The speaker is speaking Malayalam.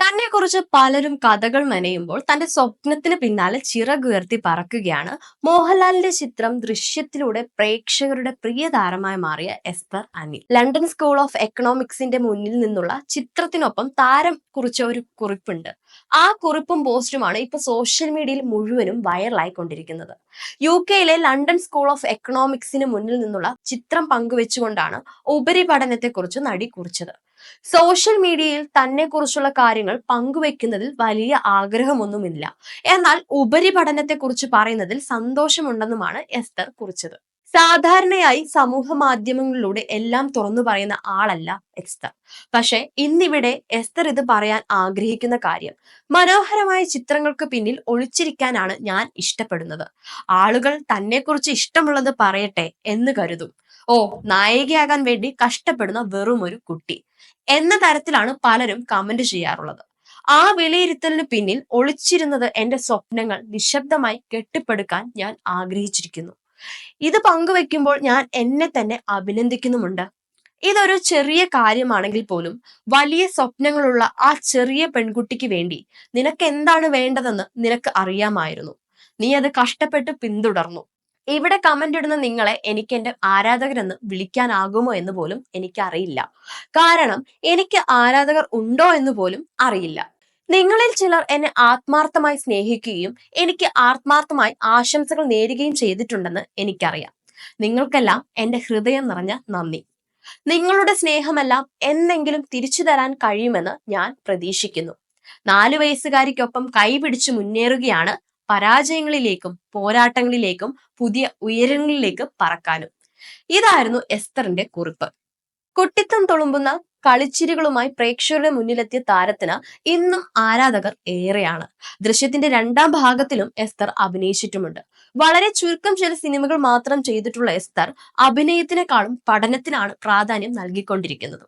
തന്നെക്കുറിച്ച് പലരും കഥകൾ മെനയുമ്പോൾ തന്റെ സ്വപ്നത്തിന് പിന്നാലെ ചിറകുയർത്തി പറക്കുകയാണ് മോഹൻലാലിന്റെ ചിത്രം ദൃശ്യത്തിലൂടെ പ്രേക്ഷകരുടെ പ്രിയ താരമായി മാറിയ എസ്തർ അനിൽ. ലണ്ടൻ സ്കൂൾ ഓഫ് എക്കണോമിക്സിന്റെ മുന്നിൽ നിന്നുള്ള ചിത്രത്തിനൊപ്പം താരം കുറിച്ച ഒരു കുറിപ്പുണ്ട്. ആ കുറിപ്പും പോസ്റ്റുമാണ് ഇപ്പൊ സോഷ്യൽ മീഡിയയിൽ മുഴുവനും വൈറലായിക്കൊണ്ടിരിക്കുന്നത്. UK ലണ്ടൻ സ്കൂൾ ഓഫ് എക്കണോമിക്സിന് മുന്നിൽ നിന്നുള്ള ചിത്രം പങ്കുവെച്ചുകൊണ്ടാണ് ഉപരിപഠനത്തെക്കുറിച്ച് നടി കുറിച്ചത്. സോഷ്യൽ മീഡിയയിൽ തന്നെ കുറിച്ചുള്ള കാര്യങ്ങൾ പങ്കുവെക്കുന്നതിൽ വലിയ ആഗ്രഹമൊന്നുമില്ല, എന്നാൽ ഉപരിപഠനത്തെക്കുറിച്ച് പറയുന്നതിൽ സന്തോഷമുണ്ടെന്നുമാണ് എസ്തർ കുറിച്ചത്. സാധാരണയായി സമൂഹ മാധ്യമങ്ങളിലൂടെ എല്ലാം തുറന്നു പറയുന്ന ആളല്ല എസ്തർ. പക്ഷെ ഇന്നിവിടെ എസ്തർ ഇത് പറയാൻ ആഗ്രഹിക്കുന്ന കാര്യം, മനോഹരമായ ചിത്രങ്ങൾക്ക് പിന്നിൽ ഒളിച്ചിരിക്കാനാണ് ഞാൻ ഇഷ്ടപ്പെടുന്നത്. ആളുകൾ തന്നെക്കുറിച്ച് ഇഷ്ടമുള്ളത് പറയട്ടെ എന്ന് കരുതും. ഓ, നായികയാകാൻ വേണ്ടി കഷ്ടപ്പെടുന്ന വെറും ഒരു കുട്ടി എന്ന തരത്തിലാണ് പലരും കമന്റ് ചെയ്യാറുള്ളത്. ആ വിലയിരുത്തലിന് പിന്നിൽ ഒളിച്ചിരുന്നത് എന്റെ സ്വപ്നങ്ങൾ നിശബ്ദമായി കെട്ടിപ്പടുക്കാൻ ഞാൻ ആഗ്രഹിച്ചിരിക്കുന്നു. ഇത് പങ്കുവെക്കുമ്പോൾ ഞാൻ എന്നെ തന്നെ അഭിനന്ദിക്കുന്നുമുണ്ട്. ഇതൊരു ചെറിയ കാര്യമാണെങ്കിൽ പോലും വലിയ സ്വപ്നങ്ങളുള്ള ആ ചെറിയ പെൺകുട്ടിക്ക് വേണ്ടി നിനക്ക് എന്താണ് വേണ്ടതെന്ന് നിനക്ക് അറിയാമായിരുന്നു. നീ അത് കഷ്ടപ്പെട്ട് പിന്തുടർന്നു. ഇവിടെ കമന്റ് ഇടുന്ന നിങ്ങളെ എനിക്ക് എന്റെ ആരാധകരെന്ന് വിളിക്കാനാകുമോ എന്ന് പോലും എനിക്കറിയില്ല. കാരണം എനിക്ക് ആരാധകർ ഉണ്ടോ എന്ന് പോലും അറിയില്ല. നിങ്ങളിൽ ചിലർ എന്നെ ആത്മാർത്ഥമായി സ്നേഹിക്കുകയും എനിക്ക് ആത്മാർത്ഥമായി ആശംസകൾ നേരുകയും ചെയ്തിട്ടുണ്ടെന്ന് എനിക്കറിയാം. നിങ്ങൾക്കെല്ലാം എന്റെ ഹൃദയം നിറഞ്ഞ നന്ദി. നിങ്ങളുടെ സ്നേഹമെല്ലാം എന്തെങ്കിലും തിരിച്ചു തരാൻ കഴിയുമെന്ന് ഞാൻ പ്രതീക്ഷിക്കുന്നു. 4 വയസ്സുകാരിക്കൊപ്പം കൈപിടിച്ച് മുന്നേറുകയാണ് പരാജയങ്ങളിലേക്കും പോരാട്ടങ്ങളിലേക്കും പുതിയ ഉയരങ്ങളിലേക്ക് പറക്കാനും. ഇതായിരുന്നു എസ്തറിന്റെ കുറിപ്പ്. കുട്ടിത്തം തുളുമ്പുന്ന കളിച്ചിരികളുമായി പ്രേക്ഷകരുടെ മുന്നിലെത്തിയ താരത്തിന് ഇന്നും ആരാധകർ ഏറെയാണ്. ദൃശ്യത്തിന്റെ 2ാം ഭാഗത്തിലും എസ്തർ അഭിനയിച്ചിട്ടുമുണ്ട്. വളരെ ചുരുക്കം ചില സിനിമകൾ മാത്രം ചെയ്തിട്ടുള്ള എസ്തർ അഭിനയത്തിനേക്കാളും പഠനത്തിനാണ് പ്രാധാന്യം നൽകിക്കൊണ്ടിരിക്കുന്നത്.